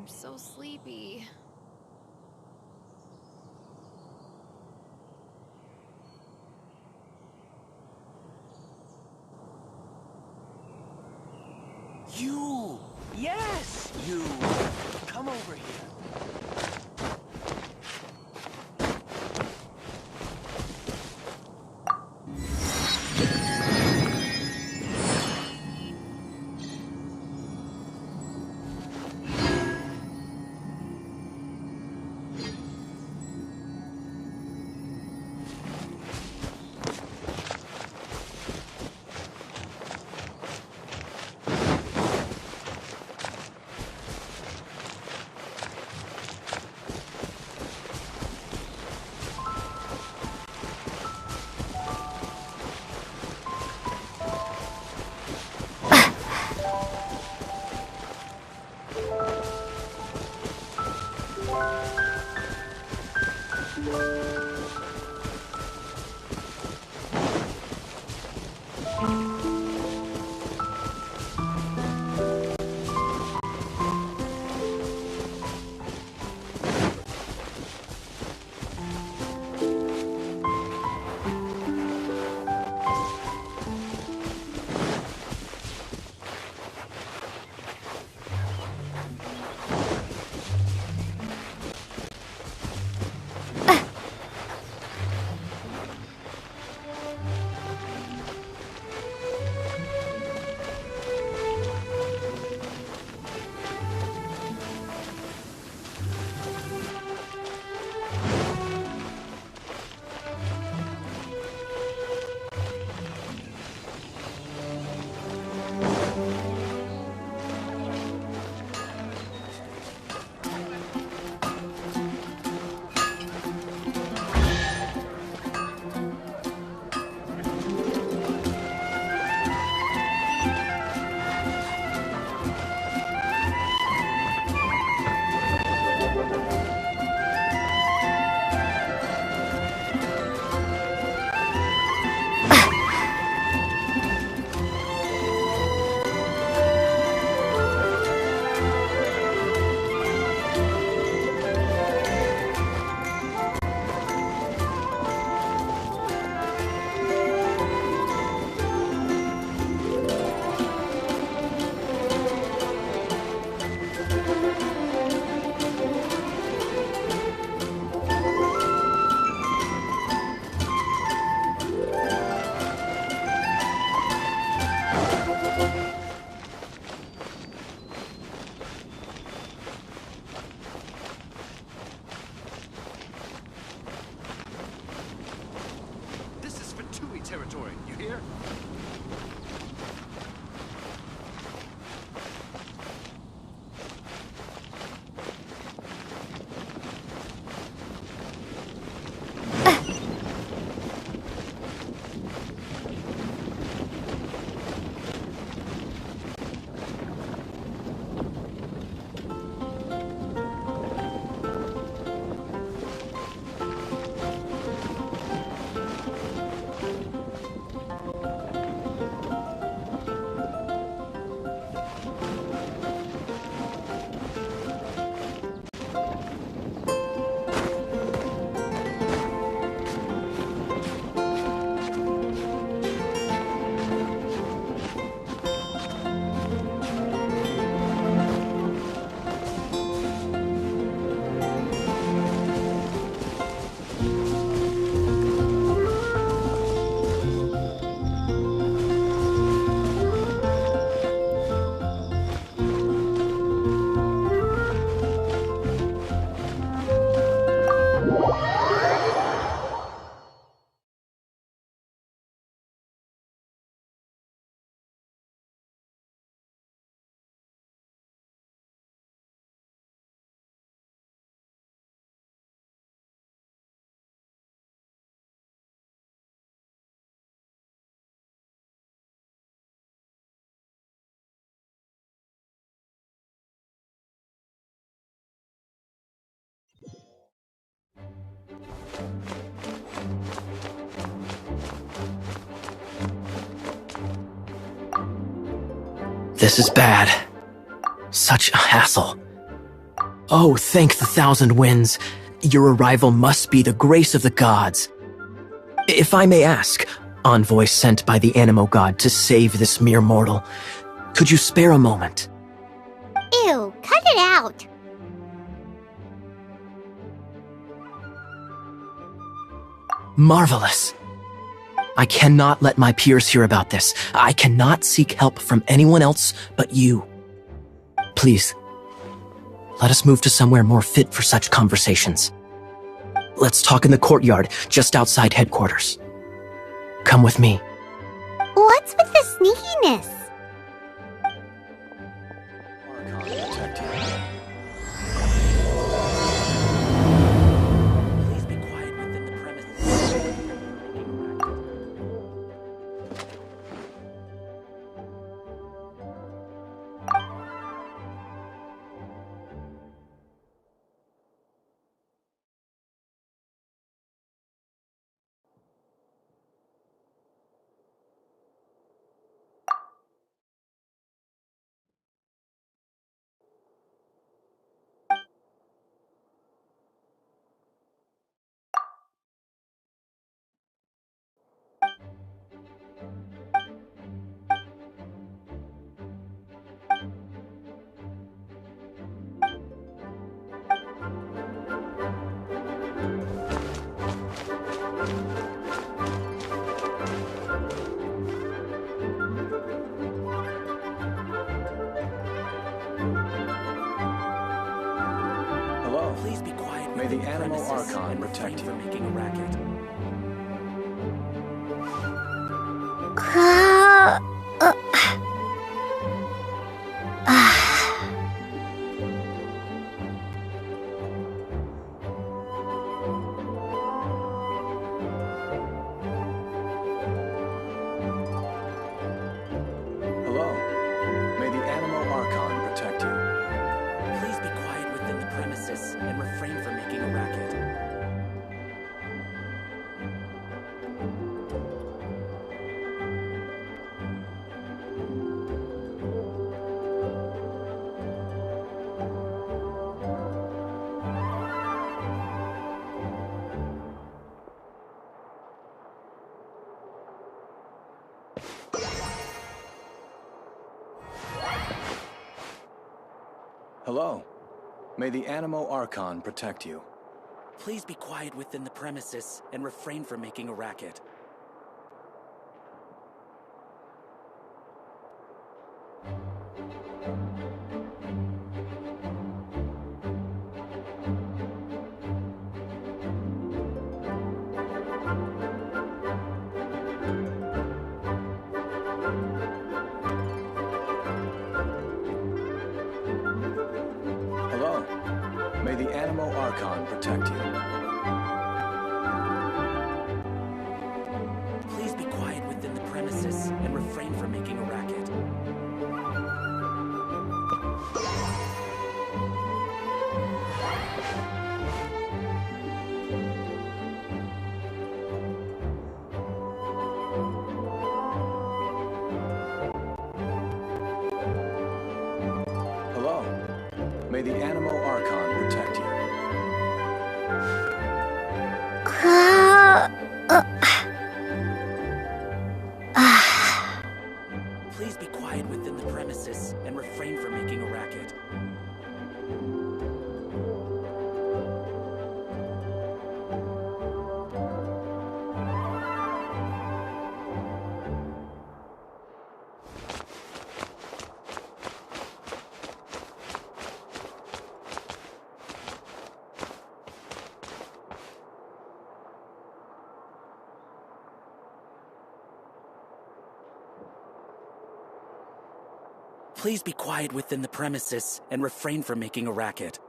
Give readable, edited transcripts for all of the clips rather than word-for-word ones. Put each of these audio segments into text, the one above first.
I'm so sleepy. You! Yes, you! Come over here. This is bad. Such a hassle. Oh, thank the thousand winds. Your arrival must be the grace of the gods. If I may ask, envoy sent by the Animo god to save this mere mortal, could you spare a moment? Ew, cut it out. Marvelous. I cannot let my peers hear about this. I cannot seek help from anyone else but you. Please, let us move to somewhere more fit for such conversations. Let's talk in the courtyard, just outside headquarters. Come with me. What's with the sneakiness? Please be quiet within the premises. Hello. Please be quiet. May the within Animo premises Archon and protect refrain you. from making a racket. Hello. May the Animo Archon protect you. Please be quiet within the premises and refrain from making a racket. Hello. May the Animo Archon protect you. Please be quiet within the premises and refrain from making a racket. Hello. May the Animo Archon protect you. Please be quiet within the premises and refrain from making a racket. Hello. May the Animo Archon protect you. Please be quiet within the premises and refrain from making a racket. Please be quiet within the premises and refrain from making a racket.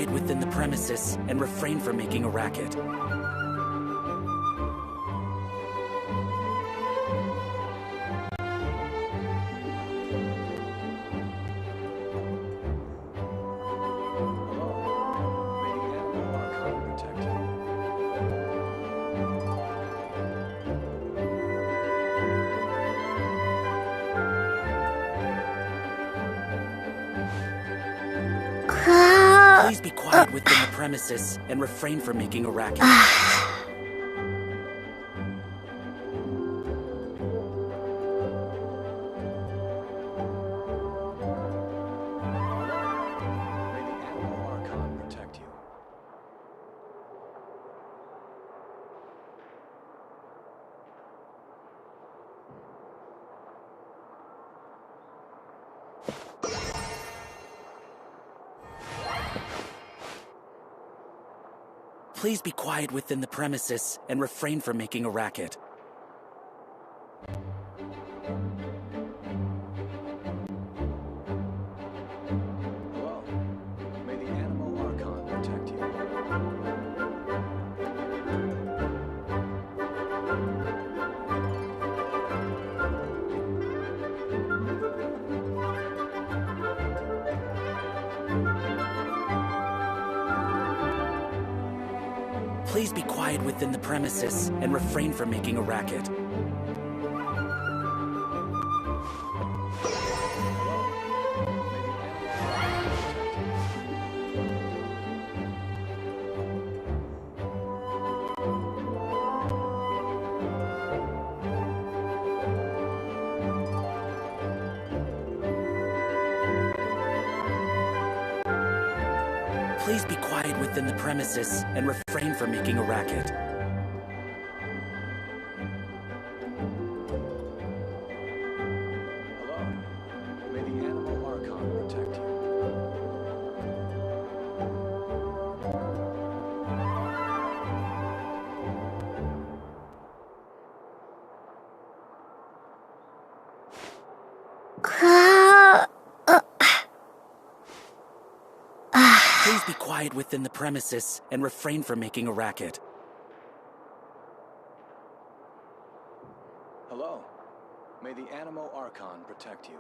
quiet within the premises and refrain from making a racket. Please be quiet within the premises and refrain from making a racket. May the Animal Archon protect you. Please be quiet within the premises and refrain from making a racket. Hello. May the Animal Archon protect you. Please be quiet within the premises and refrain from making a racket. Please be quiet within the premises and refrain from making a racket. Hello. May the Animal Archon protect you. Please be quiet within the premises and refrain from making a racket. Hello. May the Animal Archon protect you.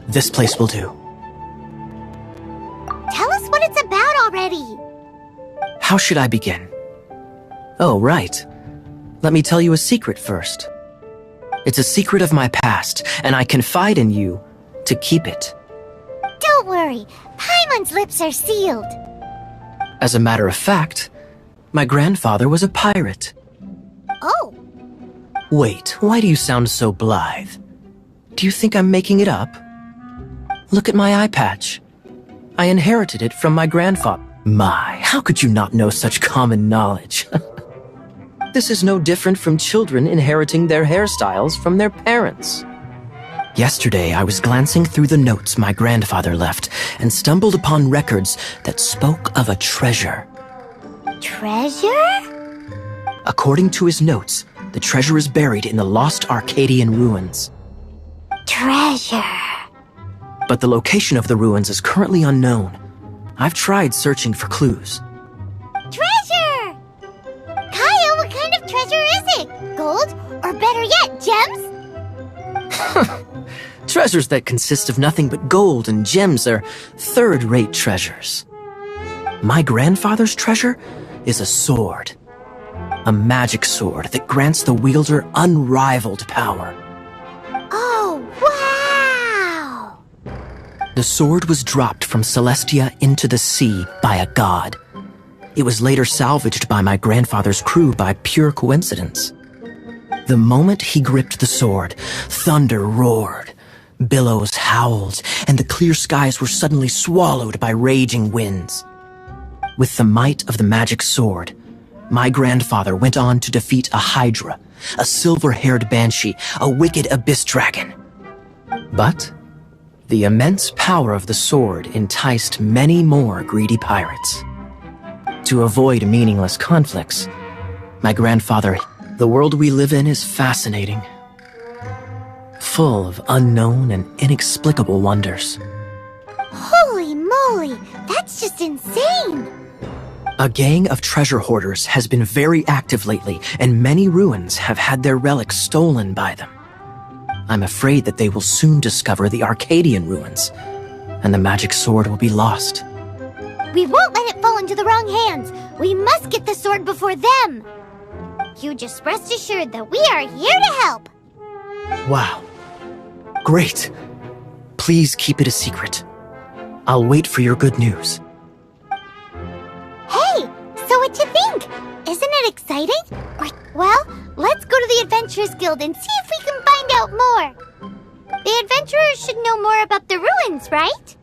This place will do. Tell us what it's about already. How should I begin? Oh, right. Let me tell you a secret first. It's a secret of my past, and I confide in you to keep it. Don't worry. Paimon's lips are sealed. As a matter of fact, my grandfather was a pirate. Oh, Wait, why do you sound so blithe? Do you think I'm making it up? Look at my eye patch. I inherited it from my grandfather. My, how could you not know such common knowledge? This is no different from children inheriting their hairstyles from their parents. Yesterday, I was glancing through the notes my grandfather left and stumbled upon records that spoke of a treasure. treasure? According to his notes, the treasure is buried in the lost Arcadian ruins. Treasure. But the location of the ruins is currently unknown. I've tried searching for clues. Treasure! Gold? Or better yet, gems? Treasures that consist of nothing but gold and gems are third-rate treasures. My grandfather's treasure is a sword. A magic sword that grants the wielder unrivaled power. Oh, wow! The sword was dropped from Celestia into the sea by a god. It was later salvaged by my grandfather's crew by pure coincidence. The moment he gripped the sword, thunder roared, billows howled, and the clear skies were suddenly swallowed by raging winds. With the might of the magic sword, my grandfather went on to defeat a hydra, a silver-haired banshee, a wicked abyss dragon. But the immense power of the sword enticed many more greedy pirates. To avoid meaningless conflicts, my grandfather... The world we live in is fascinating, full of unknown and inexplicable wonders. Holy moly, that's just insane! A gang of treasure hoarders has been very active lately, and many ruins have had their relics stolen by them. I'm afraid that they will soon discover the Arcadian ruins, and the magic sword will be lost. We won't let it fall into the wrong hands! We must get the sword before them! You just rest assured that we are here to help! Wow. Great. Please keep it a secret. I'll wait for your good news. Hey! So what you think? Isn't it exciting? Well, let's go to the Adventurers Guild and see if we can find out more! The adventurers should know more about the ruins, right?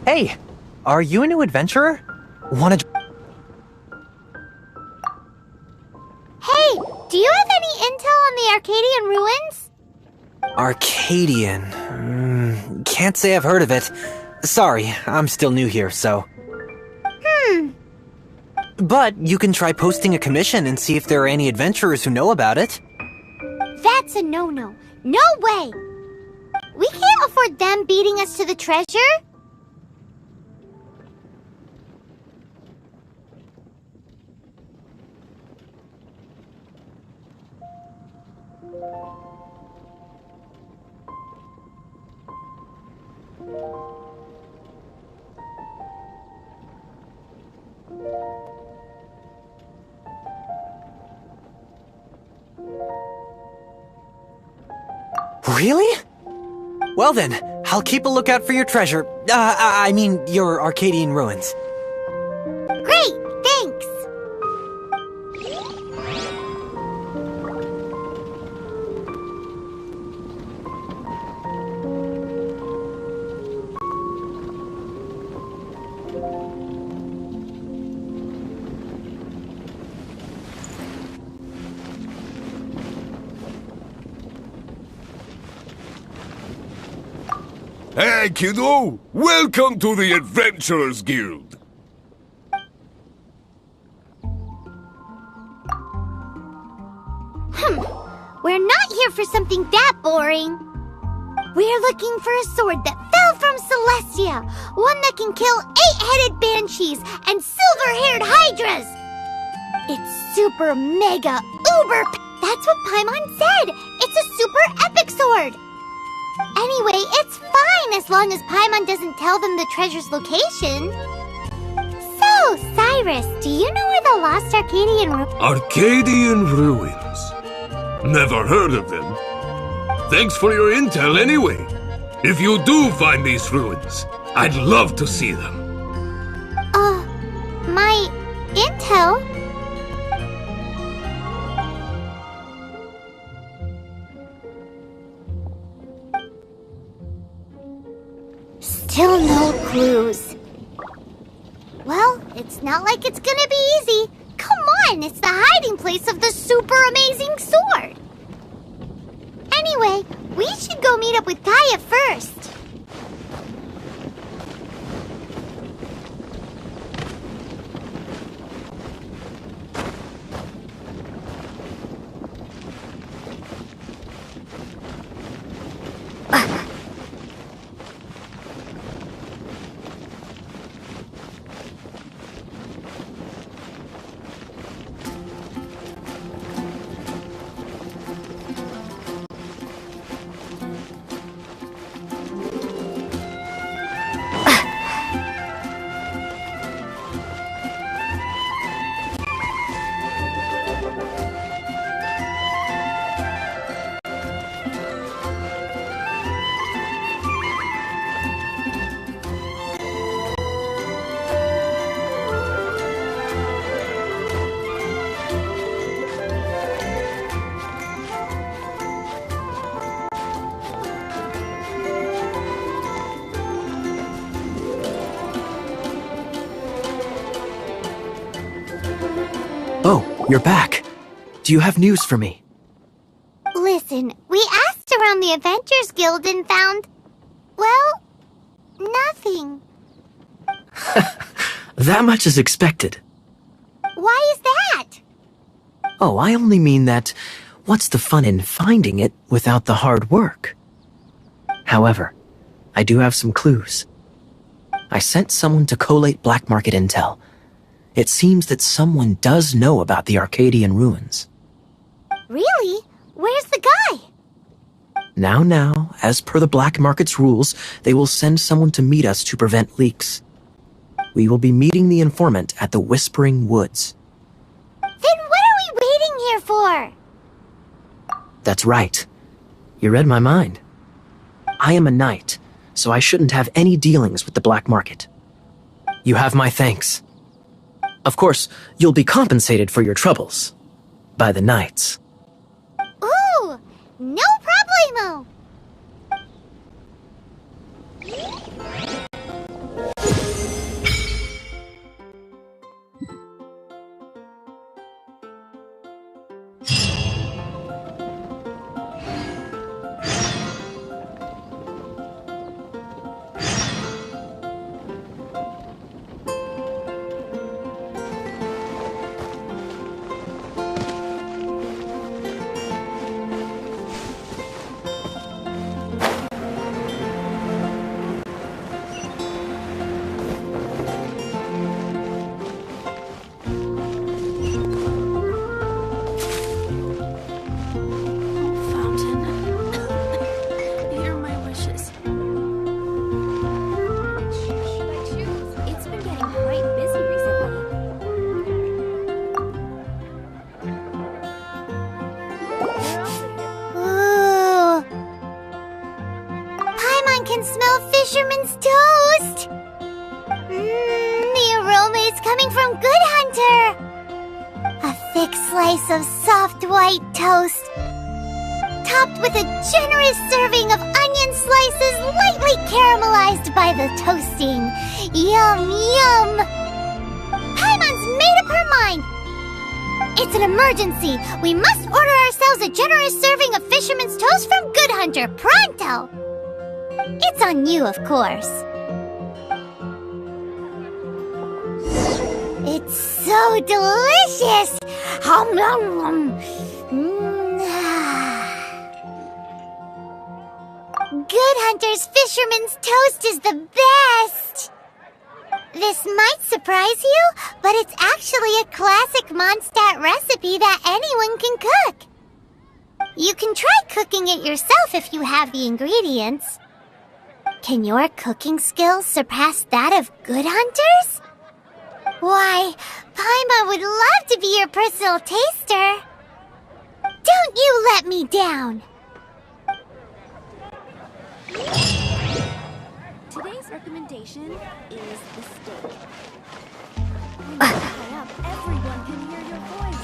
Hey, are you a new adventurer? Wanna... Hey, do you have any intel on the Arcadian ruins? Arcadian... can't say I've heard of it. Sorry, I'm still new here, so... But you can try posting a commission and see if there are any adventurers who know about it. That's a no-no. No way! We can't afford them beating us to the treasure. Really? Well then, I'll keep a lookout for your treasure. I mean, your Arcadian ruins. Great, thanks! Hey, kiddo! Welcome to the Adventurers Guild! We're not here for something that boring. We're looking for a sword that fell from Celestia. One that can kill 8-headed banshees and silver-haired hydras. It's super mega uber. That's what Paimon said. It's a super epic sword. Anyway, it's fine as long as Paimon doesn't tell them the treasure's location. So, Cyrus, do you know where the lost Arcadian Arcadian ruins. Never heard of them. Thanks for your intel anyway. If you do find these ruins, I'd love to see them. My intel? Still no clues. Well, it's not like it's gonna be easy. Come on, it's the hiding place of the super amazing sword. Anyway, we should go meet up with Gaia first. Oh, you're back. Do you have news for me? Listen, we asked around the Adventures Guild and found, well, nothing. That much is expected. Why is that? Oh, I only mean that what's the fun in finding it without the hard work? However, I do have some clues. I sent someone to collate black market intel. It seems that someone does know about the Arcadian ruins. Really? Where's the guy? Now, as per the black market's rules, they will send someone to meet us to prevent leaks. We will be meeting the informant at the Whispering Woods. Then what are we waiting here for? That's right. You read my mind. I am a knight, so I shouldn't have any dealings with the black market. You have my thanks. Of course, you'll be compensated for your troubles. By the knights. Ooh, no problemo! Fountain. Hear my wishes. It's been getting quite busy recently. Ooh. Paimon can smell fisherman's toast! The aroma is coming from Good Hunter! A thick slice of soft white toast, topped with a generous serving of onion slices lightly caramelized by the toasting. Yum, yum! Paimon's made up her mind! It's an emergency! We must order ourselves a generous serving of fisherman's toast from Good Hunter, pronto! It's on you, of course. It's so delicious! Hum, nom, nom. Good Good Hunter's Fisherman's Toast is the best! This might surprise you, but it's actually a classic Mondstadt recipe that anyone can cook. You can try cooking it yourself if you have the ingredients. Can your cooking skills surpass that of Good Hunter's? Why, Paimon would love to be your personal taster. Don't you let me down! Today's recommendation is the steak. When you high up, everyone can hear your voice.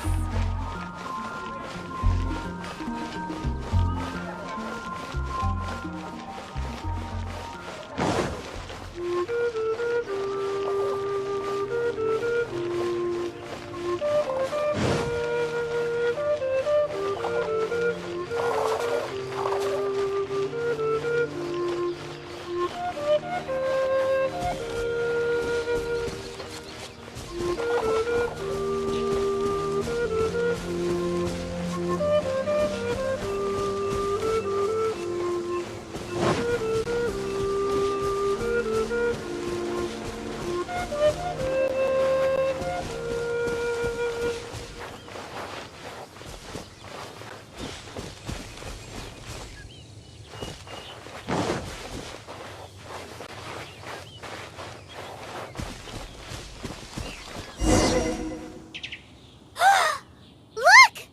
Look!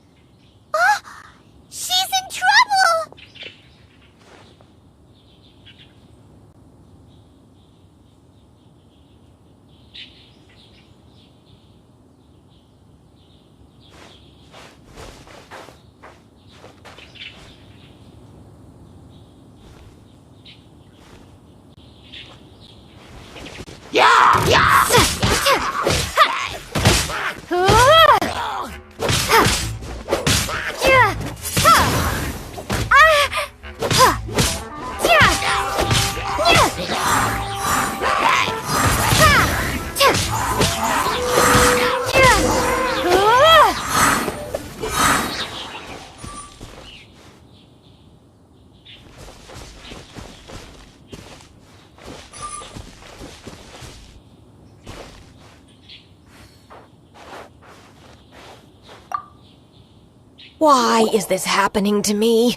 Oh, she's in trouble! Why is this happening to me?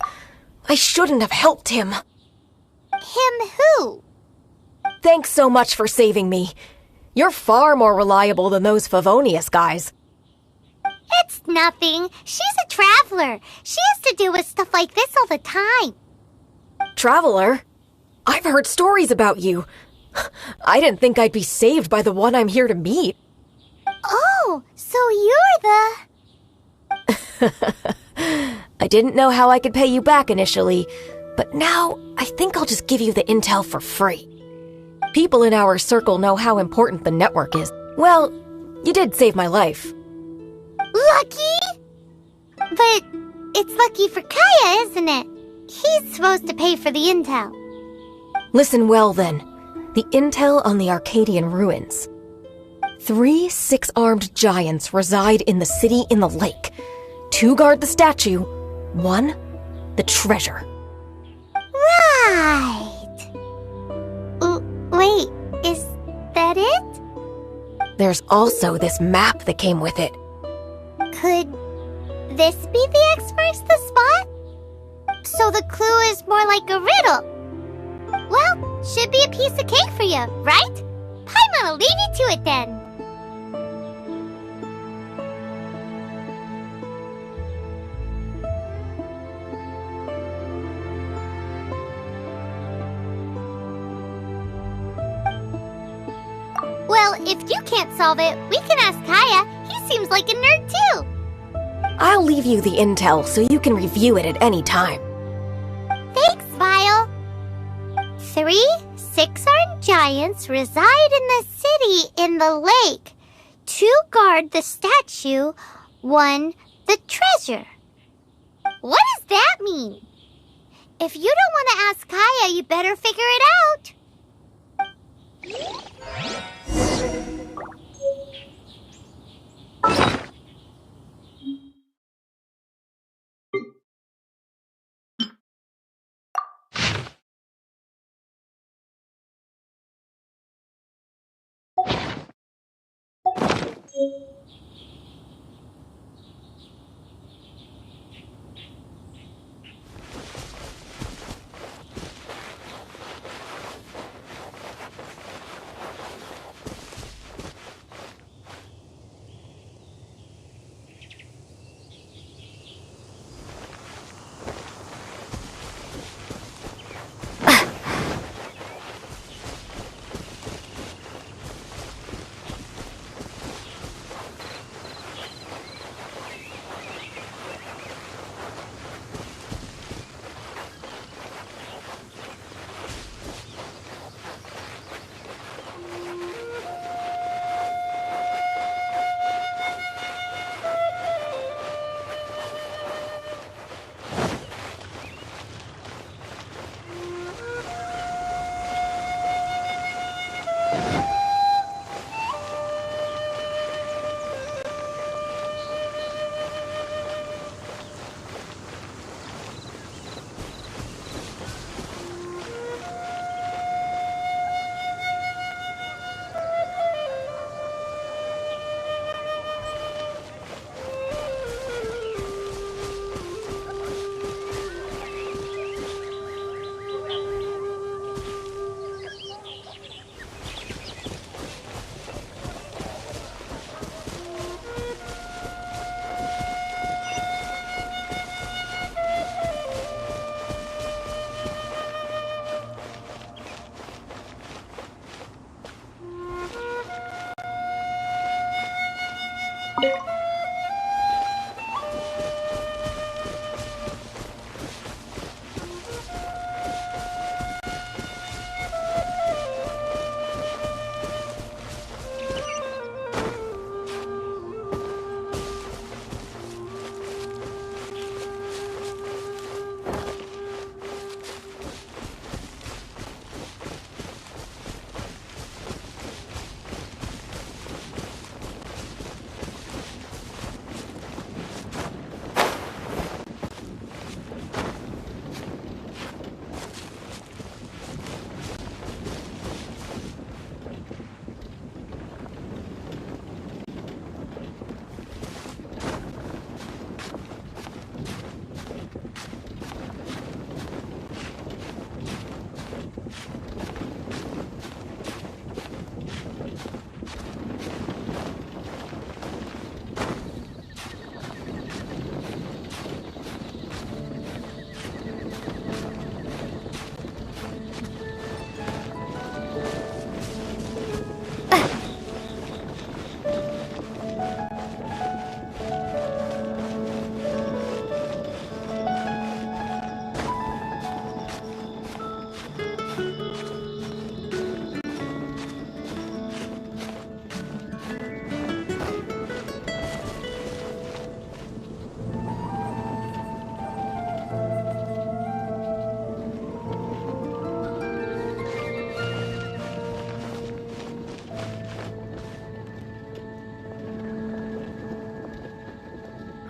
I shouldn't have helped him. Him who? Thanks so much for saving me. You're far more reliable than those Favonius guys. It's nothing. She's a traveler. She has to deal with stuff like this all the time. Traveler? I've heard stories about you. I didn't think I'd be saved by the one I'm here to meet. Oh, so you're the... I didn't know how I could pay you back initially, but now I think I'll just give you the intel for free. People in our circle know how important the network is. Well, you did save my life. Lucky? But it's lucky for Kaya, isn't it? He's supposed to pay for the intel. Listen well then. The intel on the Arcadian ruins. 3 6-armed giants reside in the city in the lake. 2 guard the statue, 1 the treasure. Right. Wait, is that it? There's also this map that came with it. Could this be the X marks the spot? So the clue is more like a riddle. Well, should be a piece of cake for you, right? Paimon will leave you to it then. Well, if you can't solve it, we can ask Kaya. He seems like a nerd too. I'll leave you the intel so you can review it at any time. Thanks, Vile. 3 6-armed giants reside in the city in the lake. 2 guard the statue, 1 the treasure. What does that mean? If you don't want to ask Kaya, you better figure it out.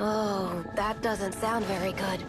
Oh, that doesn't sound very good.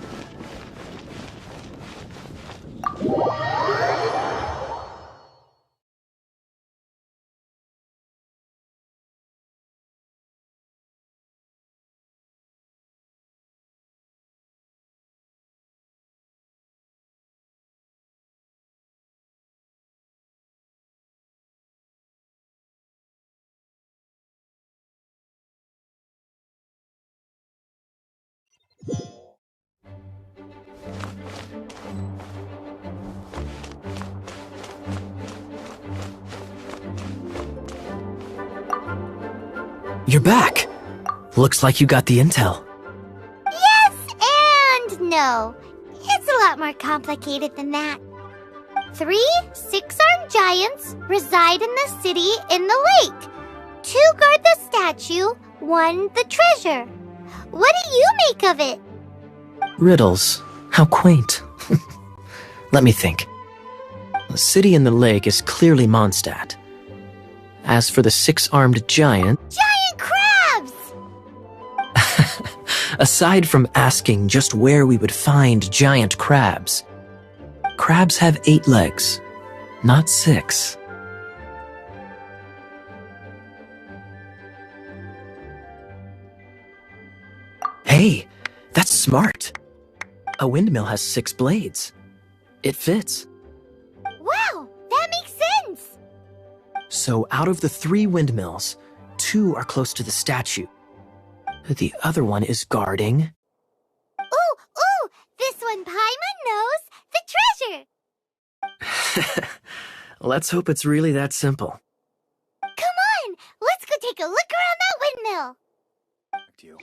You're back. Looks like you got the intel. Yes and no. It's a lot more complicated than that. 3 six-armed giants reside in the city in the lake. 2 guard the statue, 1 the treasure. What do you make of it? Riddles. How quaint. Let me think. The city in the lake is clearly Mondstadt. As for the 6-armed giant... Giant crabs! Aside from asking just where we would find giant crabs, crabs have 8 legs, not 6. Hey, that's smart. A windmill has 6 blades. It fits. Wow, that makes sense! So out of the 3 windmills, 2 are close to the statue. The other one is guarding. Ooh! This one Paimon knows! The treasure! Let's hope it's really that simple. Come on! Let's go take a look around that windmill! Back to you.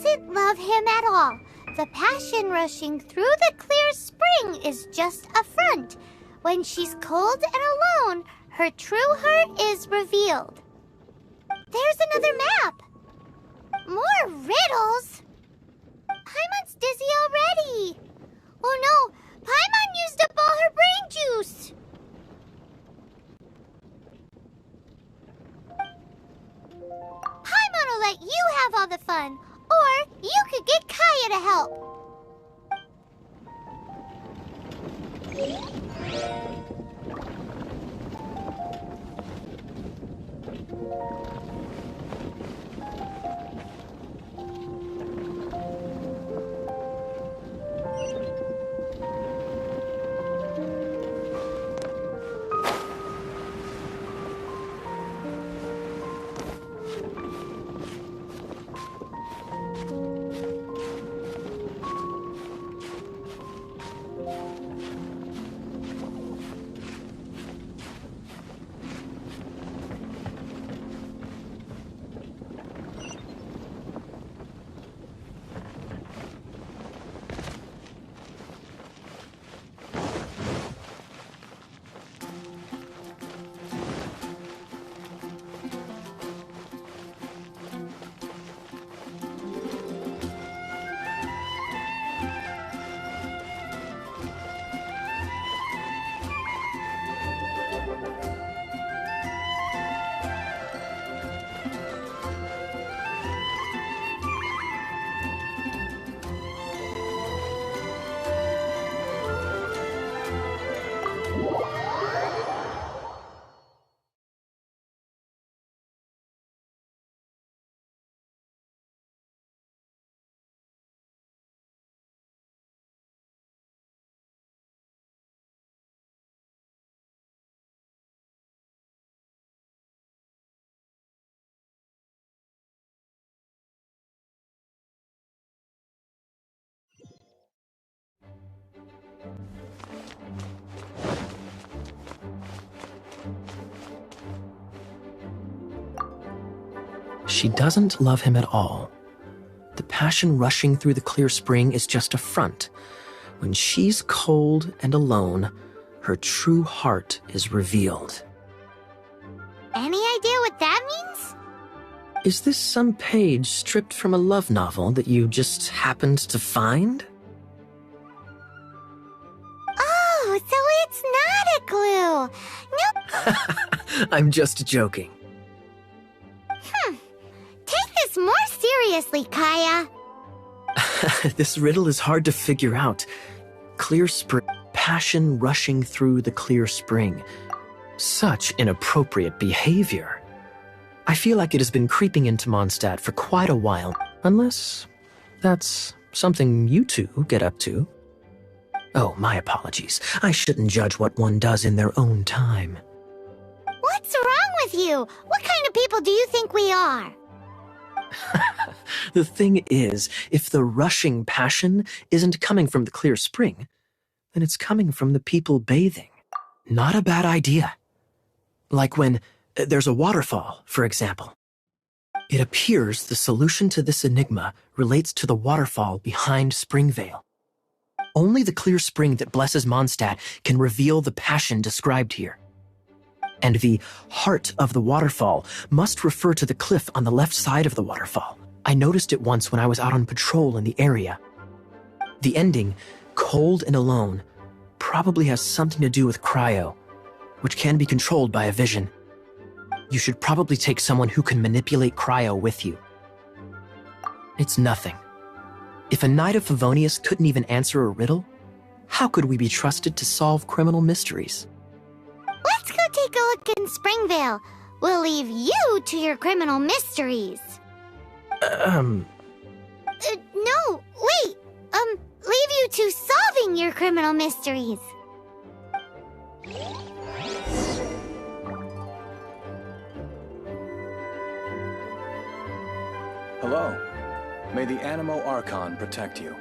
doesn't love him at all. The passion rushing through the clear spring is just a front. When she's cold and alone, her true heart is revealed. There's another map. More riddles? Paimon's dizzy already. Oh no, Paimon used up all her brain juice. Paimon will let you have all the fun, or you could get Kaya to help. She doesn't love him at all. The passion rushing through the clear spring is just a front. When she's cold and alone, her true heart is revealed. Any idea what that means? Is this some page stripped from a love novel that you just happened to find? Oh, so it's not a clue. Nope. I'm just joking. Take this more seriously, Kaya. This riddle is hard to figure out. Clear spring, passion rushing through the clear spring. Such inappropriate behavior. I feel like it has been creeping into Mondstadt for quite a while, unless that's something you two get up to. Oh, my apologies. I shouldn't judge what one does in their own time. What's wrong with you? What kind of people do you think we are? The thing is, if the rushing passion isn't coming from the clear spring, then it's coming from the people bathing. Not a bad idea. Like when there's a waterfall, for example. It appears the solution to this enigma relates to the waterfall behind Springvale. Only the clear spring that blesses Mondstadt can reveal the passion described here. And the heart of the waterfall must refer to the cliff on the left side of the waterfall. I noticed it once when I was out on patrol in the area. The ending, cold and alone, probably has something to do with cryo, which can be controlled by a vision. You should probably take someone who can manipulate cryo with you. It's nothing. If a Knight of Favonius couldn't even answer a riddle, how could we be trusted to solve criminal mysteries? Let's go take a look in Springvale. We'll leave you to your criminal mysteries. No, wait. Leave you to solving your criminal mysteries. Hello. May the Animo Archon protect you.